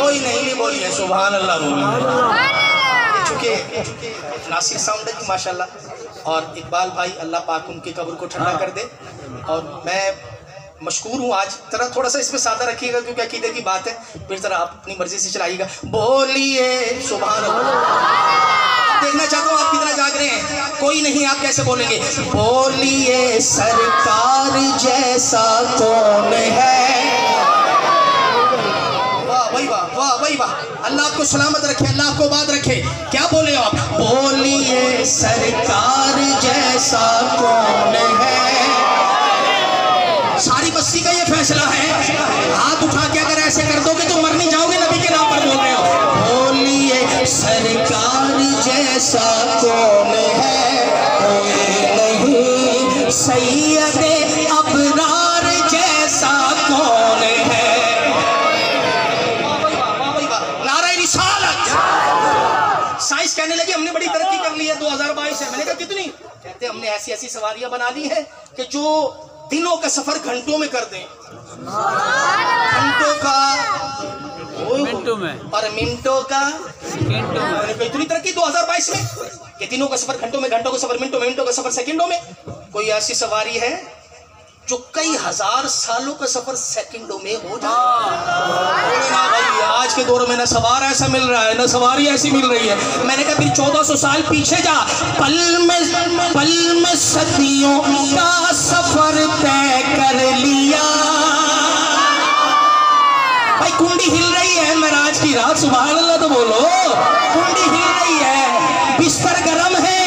कोई नहीं बोलिए सुभान अल्लाह बोलिए। चूँकि नासिर साउंड है माशाल्लाह और इकबाल भाई अल्लाह पाक उनकी कब्र को ठंडा कर दे। और मैं मशकूर हूँ आज, जरा थोड़ा सा इसमें सादा रखिएगा क्योंकि अकीदे की बात है, फिर जरा आप अपनी मर्जी से चलाइएगा। बोलिए सुभान अल्लाह। देखना चाहता हूँ आप कितना जाग रहे हैं। कोई नहीं, आप कैसे बोलेंगे? बोलिए सरकार जैसा कौन है। वाह भाई वाह, वाह भाई वाह। अल्लाह आपको सलामत रखे, अल्लाह आपको बात रखे। क्या बोले आप? बोलिए सरकार जैसा कौन है। सारी बस्ती का ये फैसला है। हाथ उठा के अगर ऐसे कर दोगे तो मर नहीं जाओगे, नबी के नाम पर बोल रहे हो। बोलिए सरकार जैसा कौन है, कोई नहीं। सैयदे अबरार जैसा कौन है। नारे रिसालत। साइंस कहने लगी हमने बड़ी तरक्की कर ली है 2022 है। मैंने कहा कितनी? कहते हमने ऐसी ऐसी सवारियां बना ली है कि जो दिनों का सफर घंटों में कर दें। घंटों का मिनटों में और मिनटों का सेकंडों में। इतनी तरक्की 2022 में कि दिनों का सफर घंटों में, घंटों का सफर मिनटों में, मिनटों का सफर सेकंडों में। कोई ऐसी सवारी है जो कई हजार सालों का सफर सेकंडों में हो जाए? भाई आज के दौर में न सवार ऐसा मिल रहा है न सवारी ऐसी मिल रही है। मैंने कहा फिर 1400 साल पीछे जा, पल में सदियों का सफर तय कर लिया। भाई कुंडी हिल रही है मेराज की रात, सुभान अल्लाह तो बोलो। कुंडी हिल रही है, बिस्तर गर्म है,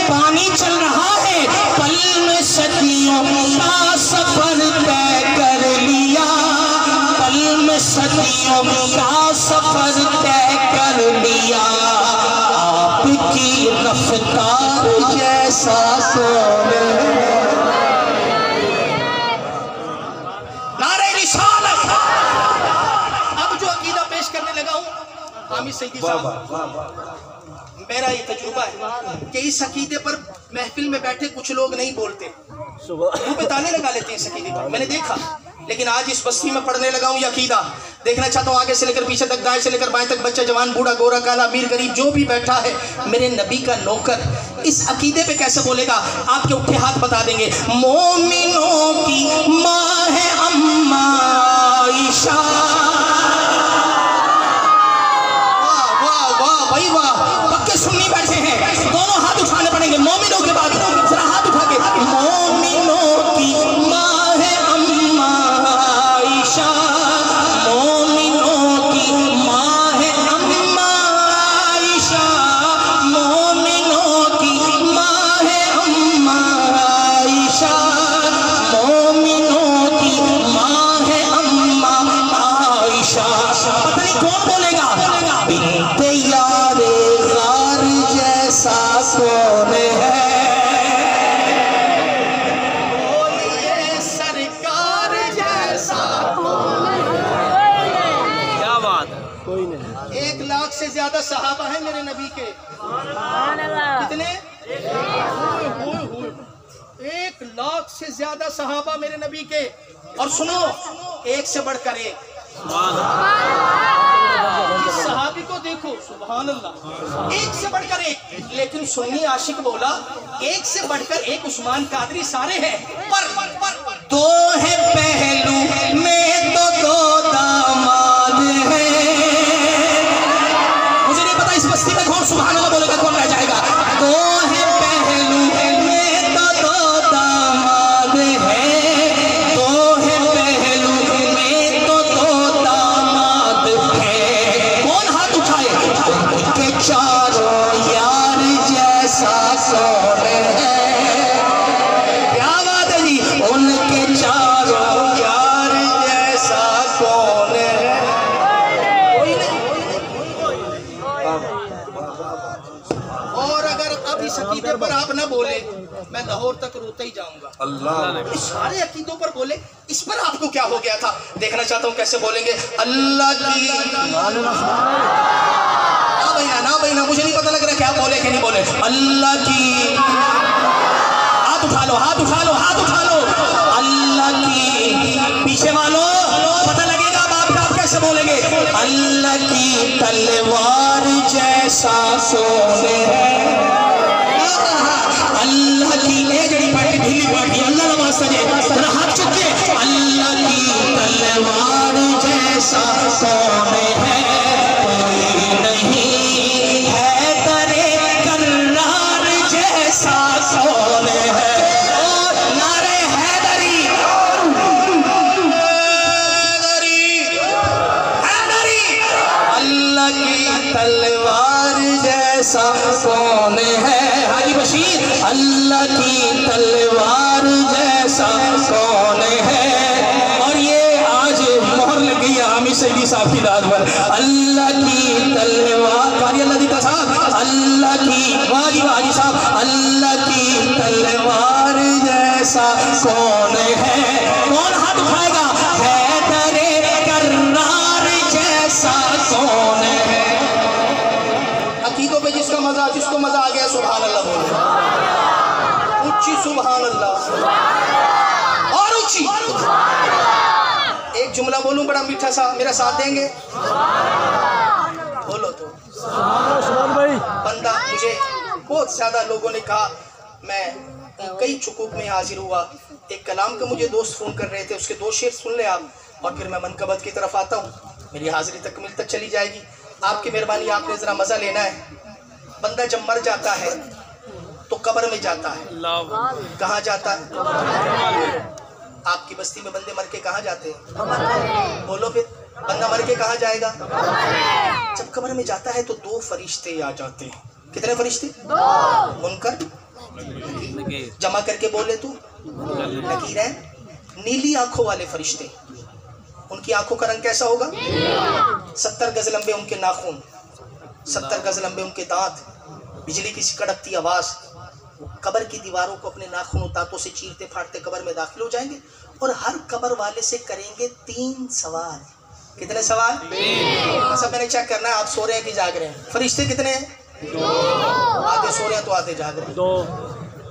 पानी चल रहा है। पल में सदियों का सफर तय कर लिया। पल में सदियों का सफर तय कर लिया। आपकी रफ्तार जैसा कौन है। नारे रिसालत। अब जो अकीदा पेश करने लगा हूँ हामिद सईदी साहब, मेरा ये तजुर्बा है कि इस अकीदे पर महफिल में बैठे कुछ लोग नहीं बोलते, मुंह पे ताने लगा लेते हैं इस अकीदे पर। मैंने देखा, लेकिन आज इस बस्ती में पढ़ने लगा हूँ ये अकीदा। देखना चाहता हूँ आगे से लेकर पीछे तक, दाएं से लेकर बाएं तक, बच्चा जवान बूढ़ा गोरा काला अमीर गरीब जो भी बैठा है मेरे नबी का नौकर इस अकीदे पे कैसे बोलेगा? आपके उठे हाथ बता देंगे। मोमिनों की माँ है अम्मा आयशा। वाह वाह वाह भाई वाह, पक्के सुन्नी बैठे हैं, दोनों हाथ उठाने पड़ेंगे मोमिनों के बाद। जरा हाथ उठा के। मोमिनों की माँ है अम्मा आयशा। मोमिनों की माँ है अम्मा आयशा। मोमिनों की माँ है अम्मा आयशा। मोमिनों की माँ है अम्मा आयशा। पता नहीं कौन बोलेगा? बिन्ते यारे गार जैसा कौन है। बोलिए सरकार जैसा कौन है। क्या बात है। कोई नहीं। 1 लाख से ज्यादा सहाबा है मेरे नबी के। कितने? 1 लाख से ज्यादा सहाबा मेरे नबी के। और सुनो, एक से बढ़कर एक। इस सहाबी को देखो, सुभान अल्लाह, एक से बढ़कर एक। लेकिन सुन्नी आशिक बोला एक से बढ़कर एक उस्मान कादरी सारे हैं, पर दो है पहलू में तो 2 दामाद हैं। मुझे नहीं पता इस बस्ती में कौन सुभान अल्लाह बोलेगा, कौन रह जाएगा। 2 है पहलू में तो 2 दामाद हैं। 2 है पहलू में तो 2 दामाद हैं। कौन हाथ उठाए? उनके चारों यार जैसा कौन है। क्या बात है जी। उनके चारों यार जैसा कौन है। कोई नहीं। और अगर अब इस अकीदे पर आप ना बोले मैं लाहौर तक रोते ही जाऊंगा। अल्लाह। इस सारे अकीदों पर बोले, इस पर आपको क्या हो गया था? देखना चाहता हूँ कैसे बोलेंगे। अल्लाह की ना बहना, मुझे नहीं पता लग रहा क्या बोले कि नहीं बोले। अल्लाह की, हाथ उठा लो, हाथ उठा लो, हाथ उठा लो। अल्लाह की, पीछे वालों पता लगेगा अब आपका आप कैसे से बोलेंगे अल्लाह की तलवार जैसा सोने है, अल्लाह की जड़ी पार्टी ढीली पार्टी अल्लाह नमाज सजे तेरा हाथ चुके, अल्लाह की तलवार जैसा सोने है, कोई नहीं है तेरे करार जैसा सोने है। नारे हैदरी अल्लाह की तलवार जैसा कौन है, हाजी बशीर अल्लाह की तलवार जैसा कौन है। और ये आज मोहर लग गई है हामिद सईदी साहब की दाद पर, अल्लाह की तलवार वाजी अल्लाह दी साहब अल्लाह की वाजी साहब अल्लाह की तलवार जैसा कौन है। कौन हाथ उठाएगा, है तेरे करार जैसा कौन है। अकीदों पे जिसको मजा आ गया सुभान अल्लाह बोलो, ऊंची सुभान अल्लाह और ऊंची। एक जुमला बोलूं बड़ा मीठा सा, मेरा साथ देंगे? बोलो तो भाई। बंदा मुझे बहुत ज्यादा लोगों ने कहा, मैं कई चुकूक में हाजिर हुआ। एक कलाम का मुझे दोस्त फोन कर रहे थे, उसके 2 शेर सुन ले आप, और फिर मैं मनकबत की तरफ आता हूँ। मेरी हाजिरी तकमील तक चली जाएगी। आपकी मेहरबानी, आपने जरा मजा लेना है। बंदा जब मर जाता है तो कब्र में जाता है। कहाँ जाता है? आपकी बस्ती में बंदे मर के कहाँ जाते हैं? बोलो फिर, बंदा मर के कहाँ जाएगा? जब कब्र में जाता है तो 2 फरिश्ते आ जाते हैं। कितने फरिश्ते? 2। मुनकर जमा करके बोले तू नकीर है। नीली आंखों वाले फरिश्ते, उनकी आंखों का रंग कैसा होगा? 70 गज लंबे उनके नाखून, 70 गज लंबे उनके दांत, बिजली की सी कड़कती आवाज। कब्र की दीवारों को अपने नाखून दांतों से चीरते फाड़ते कब्र में दाखिल हो जाएंगे और हर कब्र वाले से करेंगे 3 सवाल। कितने सवाल? 3। सब मैंने चेक करना है आप सो रहे हैं कि जाग रहे हैं। फरिश्ते कितने हैं? 2। आधे सो रहे हैं तो आधे जाग रहे हैं। 2।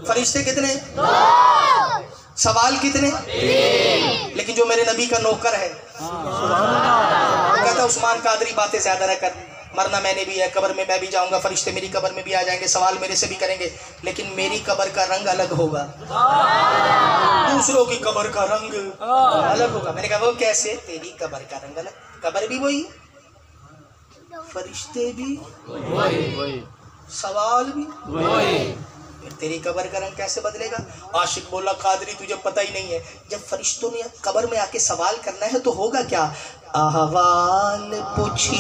फरिश्ते कितने? 2। सवाल कितने? 3। लेकिन जो मेरे नबी का नौकर है वो कहता उस्मान कादरी बातें ज्यादा न कर, मरना मैंने भी है, कब्र में मैं भी जाऊंगा, फरिश्ते मेरी कब्र में भी आ जाएंगे, सवाल मेरे से भी करेंगे, लेकिन मेरी कब्र का रंग अलग होगा, दूसरों की कब्र का रंग अलग होगा। मैंने कहा वो कैसे? तेरी कब्र का रंग अलग, कब्र भी वही, फरिश्ते भी वही, सवाल भी वही, फिर तेरी कब्र का रंग कैसे बदलेगा? आशिक बोला कादरी तुझे पता ही नहीं है, जब फरिश्तों ने कब्र में आके सवाल करना है तो होगा क्या? अहवाल पूछी